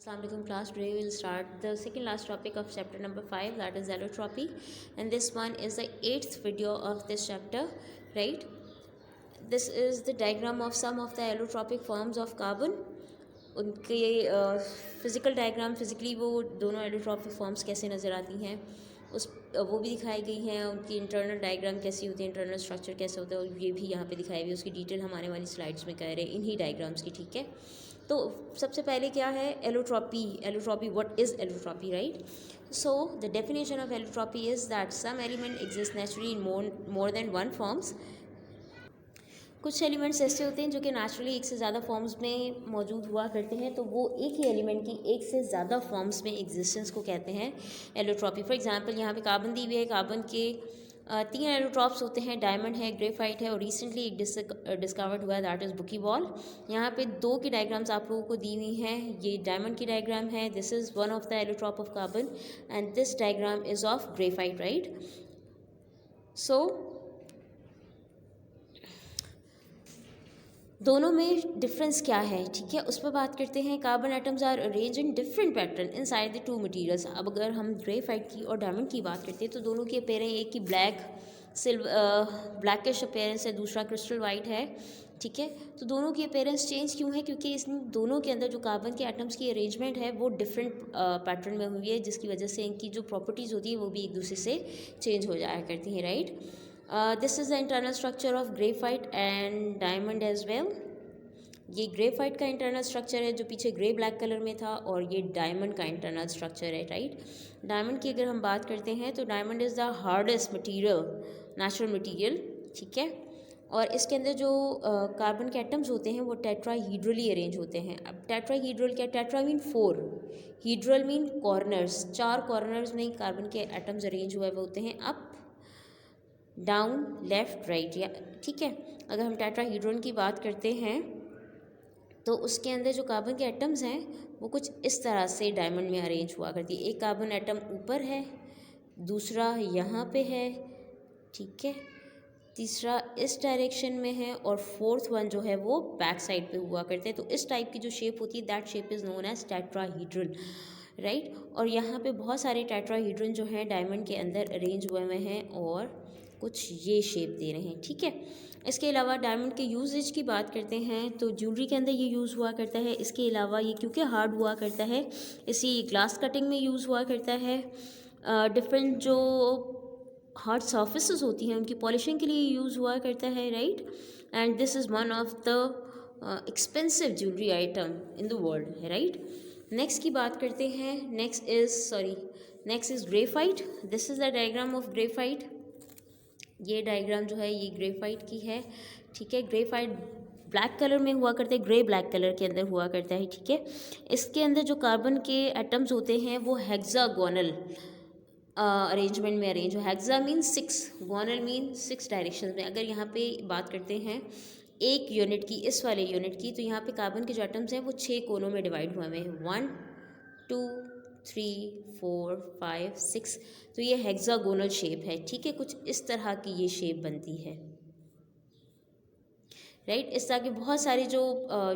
Assalamualaikum class. Today we will start the second last topic of chapter number 5, that is allotropy, and this one is the 8th video of this chapter, right? This is the diagram of some of the allotropic forms of carbon. उनके physical diagram physically वो दोनों allotropic forms कैसे नज़र आती हैं उस वो भी दिखाई गई हैं, उनकी इंटरनल डायग्राम कैसी होती है, इंटरनल स्ट्रक्चर कैसे होता है, और ये भी यहाँ पे दिखाई हुई है। उसकी डिटेल हम आने वाली स्लाइड्स में कह रहे हैं इन्हीं डायग्राम्स की, ठीक है। तो सबसे पहले क्या है allotropy what is allotropy, right? So the definition of allotropy is that some element exist naturally in more than one forms. कुछ एलिमेंट्स ऐसे होते हैं जो कि नेचुरली एक से ज़्यादा फॉर्म्स में मौजूद हुआ करते हैं, तो वो एक ही एलिमेंट की एक से ज़्यादा फॉर्म्स में एग्जिस्टेंस को कहते हैं एलोट्रॉपी। फॉर एग्जांपल यहाँ पे कार्बन दी हुई है, कार्बन के 3 एलोट्रॉप्स होते हैं, डायमंड है, ग्रेफाइट है, और रिसेंटली एक डिस्कवर्ड हुआ है दैट इज़ बुकीबॉल। यहाँ पे 2 की डायग्राम्स आप लोगों को दी हुई हैं। ये डायमंड की डायग्राम है, this is one of the allotrope of carbon, and this diagram is of graphite, right? So दोनों में डिफरेंस क्या है, ठीक है, उस पर बात करते हैं। Carbon atoms are arrange in different pattern inside the two materials. अब अगर हम ग्रेफाइट की और डायमंड की बात करते हैं तो दोनों की अपेयरेंस, एक की ब्लैकिश अपेयरेंस है, दूसरा क्रिस्टल वाइट है, ठीक है। तो दोनों की अपेयरेंस चेंज क्यों है? क्योंकि इस दोनों के अंदर जो कार्बन के एटम्स की अरेंजमेंट है वो डिफरेंट पैटर्न में हुई है, जिसकी वजह से इनकी जो प्रॉपर्टीज़ होती है वो भी एक दूसरे से चेंज हो जाया करती हैं, right? This is the internal structure of graphite and diamond as well. ये ग्रेफाइट का इंटरनल स्ट्रक्चर है जो पीछे ग्रे ब्लैक कलर में था, और ये डायमंड का इंटरनल स्ट्रक्चर है, राइट? डायमंड की अगर हम बात करते हैं तो diamond is the hardest material, natural material, ठीक है। और इसके अंदर जो कार्बन के एटम्स होते हैं वो टेट्राहीड्रली अरेंज होते हैं। अब टेट्राहीड्रल क्या? Tetra mean 4, hedral mean corners, 4 corners में कार्बन के एटम्स अरेंज हुए होते हैं, अप डाउन लेफ्ट राइट, या ठीक है। अगर हम टेट्राहीड्रल की बात करते हैं तो उसके अंदर जो कार्बन के एटम्स हैं वो कुछ इस तरह से डायमंड में अरेंज हुआ करती है। एक कार्बन एटम ऊपर है, दूसरा यहाँ पे है, ठीक है, तीसरा इस डायरेक्शन में है, और फोर्थ वन जो है वो बैक साइड पे हुआ करते हैं। तो इस टाइप की जो शेप होती है that shape is known as tetrahedral, right? और यहाँ पे बहुत सारे टेट्राहीड्रल जो हैं डायमंड के अंदर अरेंज हुए हुए हैं और कुछ ये शेप दे रहे हैं, ठीक है। इसके अलावा डायमंड के यूजेज की बात करते हैं तो ज्वेलरी के अंदर ये यूज़ हुआ करता है। इसके अलावा ये क्योंकि हार्ड हुआ करता है इसी ग्लास कटिंग में यूज़ हुआ करता है। डिफरेंट जो हार्ड सर्फेसेस होती हैं उनकी पॉलिशिंग के लिए यूज़ हुआ करता है, right? And this is one of the expensive jewellery item in the world है, राइट? नेक्स्ट की बात करते हैं। Next is graphite. This is the diagram of graphite. ये डायग्राम जो है ये ग्रेफाइट की है, ठीक है। ग्रेफाइट ब्लैक कलर में हुआ करता है, ग्रे ब्लैक कलर के अंदर हुआ करता है, ठीक है। इसके अंदर जो कार्बन के एटम्स होते हैं वो हेक्सागोनल अरेंजमेंट में अरेंज हो। हेक्सा मीन 6, गोनल मीन 6 डायरेक्शन में। अगर यहाँ पे बात करते हैं एक यूनिट की, इस वाले यूनिट की, तो यहाँ पे कार्बन के जो एटम्स हैं वो 6 कोनों में डिवाइड हुए हैं, 1 2 3 4 5 6। तो ये हेक्सागोनल शेप है, ठीक है। कुछ इस तरह की ये शेप बनती है, राइट? इस तरह के बहुत सारे जो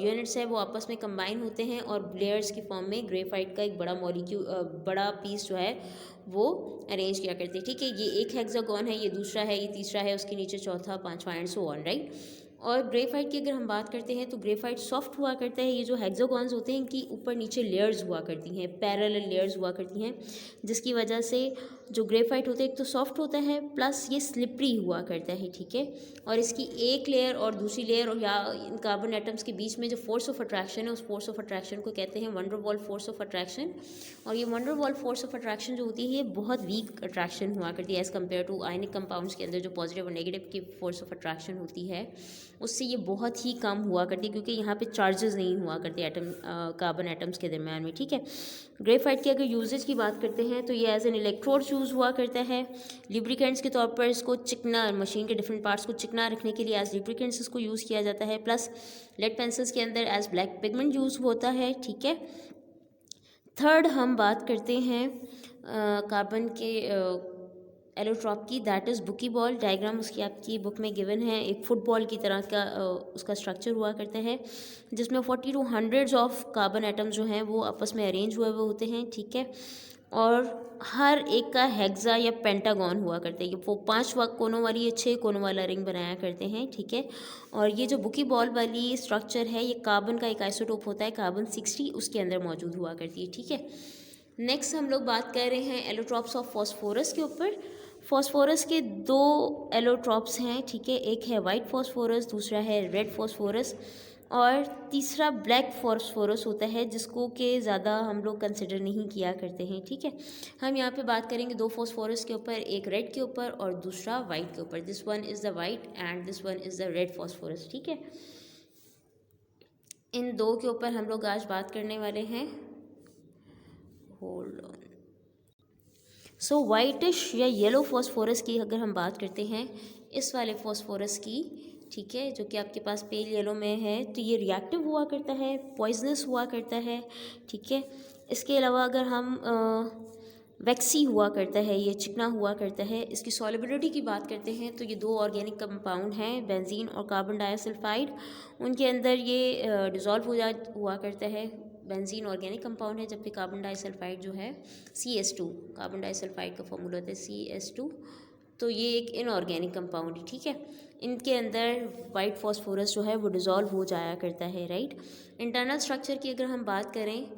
यूनिट्स हैं वो आपस में कंबाइन होते हैं और लेयर्स की फॉर्म में ग्रेफाइट का एक बड़ा बड़ा पीस जो है वो अरेंज किया करते हैं, ठीक है। ये एक हेक्सागोन है, ये दूसरा है, ये तीसरा है, उसके नीचे चौथा, पांचवा, एंड सो ऑन, राइट? और ग्रेफाइट की अगर हम बात करते हैं तो ग्रेफाइट सॉफ्ट हुआ करता है। ये जो हेक्सागोन्स होते हैं इनकी ऊपर नीचे लेयर्स हुआ करती हैं, पैरेलल लेयर्स हुआ करती हैं, जिसकी वजह से जो ग्रेफाइट होता है एक तो सॉफ्ट होता है प्लस ये स्लिपरी हुआ करता है, ठीक है। और इसकी एक लेयर और दूसरी लेयर और या इन कार्बन एटम्स के बीच में जो फोर्स ऑफ अट्रैक्शन है उस फोर्स ऑफ अट्रैक्शन को कहते हैं wonder wall force of attraction. और ये wonder wall force of attraction जो होती है ये बहुत वीक अट्रैक्शन हुआ करती है as compare to ionic compounds के अंदर जो पॉजिटिव और नेगेटिव की फोर्स ऑफ अट्रैक्शन होती है उससे ये बहुत ही कम हुआ करती है, क्योंकि यहाँ पे चार्जेस नहीं हुआ करते एटम कार्बन एटम्स के दरम्यान में, ठीक है। ग्रेफाइट की अगर यूजेज की बात करते हैं तो ये एज एन इलेक्ट्रोड यूज़ हुआ करता है, लिब्रिकेंट्स के तौर पर इसको चिकना, मशीन के डिफरेंट पार्ट्स को चिकना रखने के लिए एज लिब्रिकेंट्स इसको यूज़ किया जाता है, प्लस लेड पेंसिल्स के अंदर एज ब्लैक पिगमेंट यूज़ होता है, ठीक है। थर्ड हम बात करते हैं कार्बन के एलोट्रॉप की, that is bucky ball. Diagram उसकी आपकी बुक में गिवन है। एक फुटबॉल की तरह का उसका स्ट्रक्चर हुआ करता है, जिसमें 40 to 100 ऑफ कार्बन एटम्स जो हैं वो आपस में अरेंज हुए होते हैं, ठीक है। और हर एक का हेक्सा या पेंटागन हुआ करता है। ये वो 5 कोनों वाली या 6 कोनों वाला रिंग बनाया करते हैं, ठीक है। और ये जो बुकी बॉल वाली स्ट्रक्चर है, ये कार्बन का एक आइसोटोप होता है, कार्बन 60 उसके अंदर मौजूद हुआ करती है, ठीक है। नेक्स्ट हम लोग बात कर रहे हैं एलोट्रॉप्स ऑफ फॉस्फोरस के ऊपर। फॉस्फोरस के 2 एलोट्रॉप्स हैं, ठीक है। एक है वाइट फॉस्फोरस, दूसरा है रेड फॉस्फोरस, और तीसरा ब्लैक फॉस्फोरस होता है, जिसको कि ज़्यादा हम लोग कंसिडर नहीं किया करते हैं, ठीक है। हम यहाँ पे बात करेंगे 2 फॉस्फोरस के ऊपर, एक रेड के ऊपर और दूसरा वाइट के ऊपर। This one is the white and this one is the red phosphorus, ठीक है। इन 2 के ऊपर हम लोग आज बात करने वाले हैं। Hold on. सो वाइटिश या येलो फॉस्फोरस की अगर हम बात करते हैं, इस वाले फॉस्फोरस की, ठीक है, जो कि आपके पास पेल येलो में है, तो ये रिएक्टिव हुआ करता है, पॉइजनस हुआ करता है, ठीक है। इसके अलावा अगर हम वैक्सी हुआ करता है, ये चिकना हुआ करता है। इसकी सॉलिबिलिटी की बात करते हैं तो ये 2 ऑर्गेनिक कंपाउंड हैं, बेंजीन और कार्बन डाइसल्फाइड, उनके अंदर ये डिज़ोल्व हुआ करता है। बेंजीन ऑर्गेनिक कंपाउंड है, जबकि कार्बन डाइसल्फाइड जो है CS2, कार्बन डाइसल्फाइड का फॉर्मूला होता है CS2, तो ये एक इनऑर्गेनिक कंपाउंड है, ठीक है। इनके अंदर वाइट फॉस्फोरस जो है वो डिज़ोल्व हो जाया करता है, राइट। इंटरनल स्ट्रक्चर की अगर हम बात करें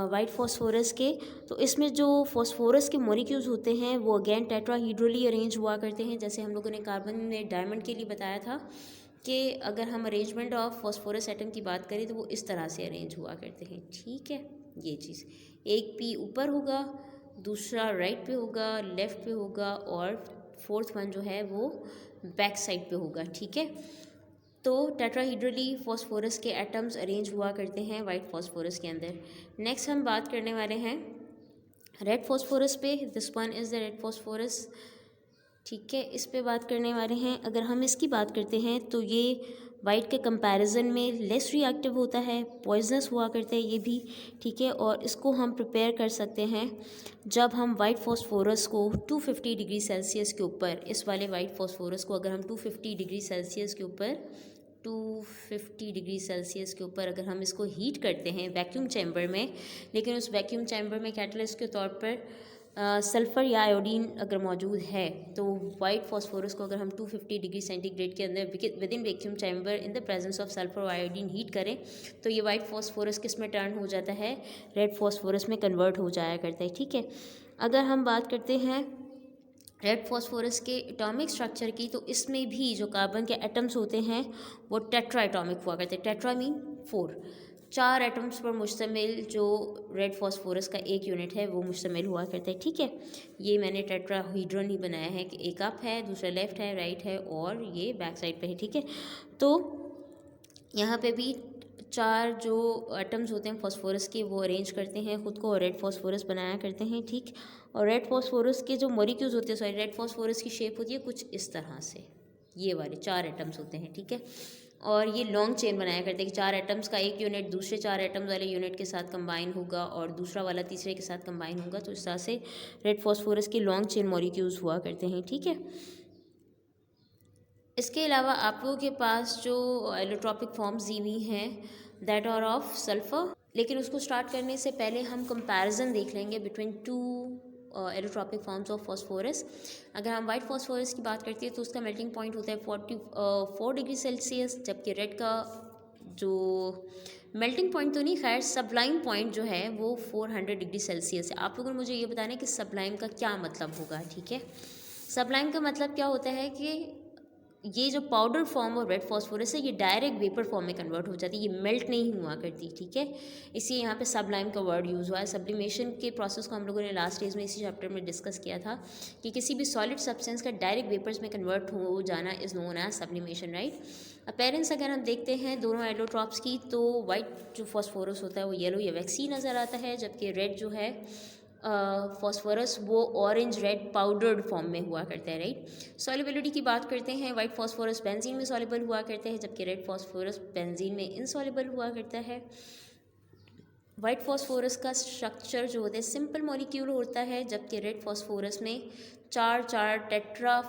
वाइट फॉस्फोरस के, तो इसमें जो फॉस्फोरस के मॉलिक्यूल्स होते हैं वो अगेन टेट्राहीड्रली अरेंज हुआ करते हैं। जैसे हम लोगों ने कार्बन में डायमंड के लिए बताया था कि अगर हम अरेंजमेंट ऑफ फॉस्फोरस एटम की बात करें तो वो इस तरह से अरेंज हुआ करते हैं, ठीक है। ये चीज़, एक पी ऊपर होगा, दूसरा राइट पे होगा, लेफ़्ट पे होगा, और फोर्थ वन जो है वो बैक साइड पे होगा, ठीक है। तो टेट्राहीड्रली फॉस्फोरस के एटम्स अरेंज हुआ करते हैं वाइट फॉस्फोरस के अंदर। नेक्स्ट हम बात करने वाले हैं रेड फॉस्फोरस पे। This one is the red phosphorus, ठीक है। इस पे बात करने वाले हैं। अगर हम इसकी बात करते हैं तो ये वाइट के कंपैरिजन में लेस रिएक्टिव होता है, पॉइजनस हुआ करता है ये भी, ठीक है। और इसको हम प्रिपेयर कर सकते हैं जब हम वाइट फॉस्फोरस को 250 डिग्री सेल्सियस के ऊपर, इस वाले वाइट फॉस्फोरस को अगर हम 250 डिग्री सेल्सियस के ऊपर 250 डिग्री सेल्सियस के ऊपर अगर हम इसको हीट करते हैं वैक्यूम चैम्बर में, लेकिन उस वैक्यूम चैम्बर में कैटलिस्ट के तौर पर सल्फ़र या आयोडीन अगर मौजूद है, तो वाइट फॉस्फोरस को अगर हम 250 डिग्री सेंटीग्रेड के अंदर with in vacuum chamber in the presence of sulphur और आयोडीन हीट करें, तो ये वाइट फॉस्फोरस किस में टर्न हो जाता है, रेड फॉस्फोरस में कन्वर्ट हो जाया करता है, ठीक है। अगर हम बात करते हैं रेड फॉस्फोरस के एटॉमिक स्ट्रक्चर की, तो इसमें भी जो कार्बन के एटम्स होते हैं वो टेट्रा एटॉमिक हुआ करते हैं। टेट्रा मीन 4 एटम्स पर मुश्तमिल जो रेड फॉस्फोरस का एक यूनिट है वो मुश्तमिल हुआ करता है, ठीक है। ये मैंने टेट्राहीड्रन ही बनाया है कि एक अप है, दूसरा लेफ्ट है, राइट है, और ये बैक साइड पे है, ठीक है। तो यहाँ पे भी 4 जो एटम्स होते हैं फॉस्फोरस के वो अरेंज करते हैं खुद को और रेड फॉस्फोरस बनाया करते हैं, ठीक। और रेड फॉस्फोरस के जो मॉलिक्यूल्स होते हैं, सॉरी, रेड फॉस्फोरस की शेप होती है कुछ इस तरह से, ये वाले 4 एटम्स होते हैं, ठीक है। और ये लॉन्ग चेन बनाया करते हैं कि 4 एटम्स का एक यूनिट दूसरे 4 एटम्स वाले यूनिट के साथ कंबाइन होगा और दूसरा वाला तीसरे के साथ कंबाइन होगा, तो इस तरह से रेड फॉस्फोरस के लॉन्ग चेन मॉलिक्यूल्स हुआ करते हैं, ठीक है। इसके अलावा आप लोगों के पास जो एलोट्रॉपिक फॉर्म्स दी हुई हैं दैट आर ऑफ सल्फ़र, लेकिन उसको स्टार्ट करने से पहले हम कंपैरिजन देख लेंगे between 2 allotropic forms of phosphorus. अगर हम वाइट फॉस्फोरस की बात करते हैं तो उसका मेल्टिंग पॉइंट होता है 44 डिग्री सेल्सियस, जबकि रेड का जो मेल्टिंग पॉइंट तो नहीं, खैर सब्लाइम पॉइंट जो है वो 400 डिग्री सेल्सियस है। आप लोगों ने मुझे ये बताना है कि सब्लाइम का क्या मतलब होगा, ठीक है। सब्लाइम का मतलब क्या होता है कि ये जो powder form of red phosphorus है ये डायरेक्ट वेपर फॉर्म में कन्वर्ट हो जाती है, ये मेल्ट नहीं हुआ करती, ठीक है। इसलिए यहाँ पे सब्लाइम का वर्ड यूज़ हुआ है। सब्लिमेशन के प्रोसेस को हम लोगों ने लास्ट स्टेज में इसी चैप्टर में डिस्कस किया था कि किसी भी सॉलिड सब्सटेंस का डायरेक्ट वेपर्स में कन्वर्ट हो जाना is known as sublimation, right. Appearance अगर हम देखते हैं दोनों एलोट्रॉप्स की, तो वाइट जो फॉस्फोरस होता है वो येलो या वैक्सी नज़र आता है, जबकि रेड जो है फॉस्फोरस वो ऑरेंज रेड पाउडर्ड फॉर्म में हुआ करता है, राइट। सॉल्युबिलिटी की बात करते हैं, वाइट फॉस्फोरस बेंजीन में सॉल्युबल हुआ करते हैं, जबकि रेड फॉस्फोरस बेंजीन में इनसॉल्युबल हुआ करता है। वाइट फॉस्फोरस का स्ट्रक्चर जो होता है सिंपल मॉलिक्यूल होता है, जबकि रेड फॉस्फोरस में चार टेट्रा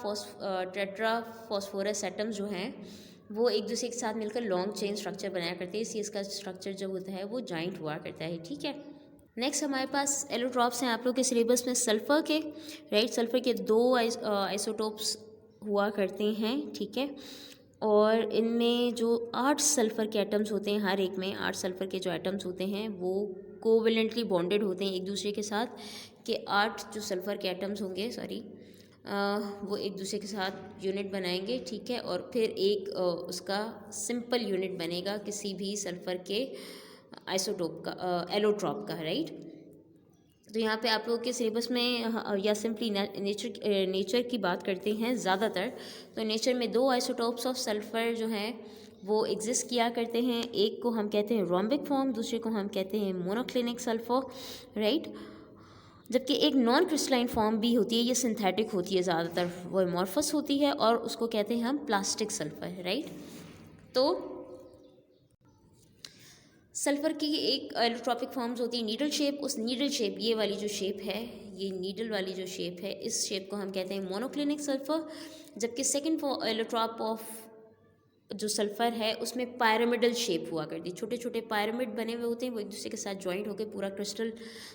फॉस्फोरस एटम्स जो हैं वो एक दूसरे के साथ मिलकर लॉन्ग चेन स्ट्रक्चर बनाया करते हैं, इसलिए इसका स्ट्रक्चर जो होता है वो जॉइंट हुआ करता है। ठीक है, नेक्स्ट हमारे पास एलोट्रॉप्स हैं आप लोग के सिलेबस में सल्फ़र के, राइट। सल्फ़र के 2 आइसोटोप्स हुआ करते हैं, ठीक है। और इनमें जो 8 सल्फ़र के एटम्स होते हैं, हर एक में 8 सल्फ़र के जो एटम्स होते हैं वो कोवेलेंटली बॉन्डेड होते हैं एक दूसरे के साथ, कि 8 जो सल्फ़र के एटम्स होंगे वो एक दूसरे के साथ यूनिट बनाएंगे, ठीक है। और फिर एक उसका सिंपल यूनिट बनेगा किसी भी सल्फ़र के आइसोटोप का, एलोट्रॉप का, राइट। तो यहाँ पे आप लोगों के सिलेबस में या सिंपली नेचर की बात करते हैं ज़्यादातर, तो नेचर में 2 आइसोटोप्स ऑफ सल्फ़र जो हैं वो एग्जिस्ट किया करते हैं। एक को हम कहते हैं रोम्बिक फॉर्म, दूसरे को हम कहते हैं मोनोक्लिनिक सल्फ़र, राइट। जबकि एक नॉन क्रिस्टलाइन फॉर्म भी होती है, ये सिंथेटिक होती है ज़्यादातर, वो एमॉर्फस होती है और उसको कहते हैं हम प्लास्टिक सल्फ़र, राइट। तो सल्फ़र की एक एलोट्रॉपिक फॉर्म्स होती है नीडल शेप, उस नीडल शेप, ये वाली जो शेप है, ये नीडल वाली जो शेप है, इस शेप को हम कहते हैं मोनोक्लिनिक सल्फ़र। जबकि सेकंड एलोट्रॉप ऑफ जो सल्फ़र है उसमें पायरामिडल शेप हुआ करती है, छोटे छोटे पायरामिड बने हुए होते हैं, वो एक दूसरे के साथ जॉइंट होकर पूरा क्रिस्टल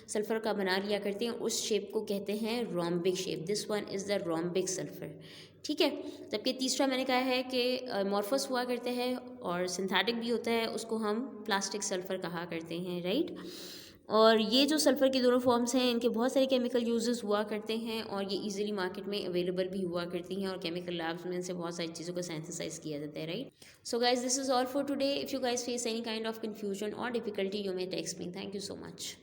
सल्फ़र का बना लिया करते हैं, उस शेप को कहते हैं rhombic shape. This one is the rhombic sulphur, ठीक है। जबकि तीसरा मैंने कहा है कि मॉर्फस हुआ करते हैं और सिंथेटिक भी होता है, उसको हम प्लास्टिक सल्फ़र कहा करते हैं, राइट। और ये जो सल्फ़र के दोनों फॉर्म्स हैं इनके बहुत सारे केमिकल यूजेस हुआ करते हैं और ये इजीली मार्केट में अवेलेबल भी हुआ करती हैं और केमिकल लैब्स में इनसे बहुत सारी चीज़ों को सिंथेसाइज किया जाता है, right. So guys, this is all for today. If you guys face any kind of confusion और difficulty, you may text me. Thank you so much.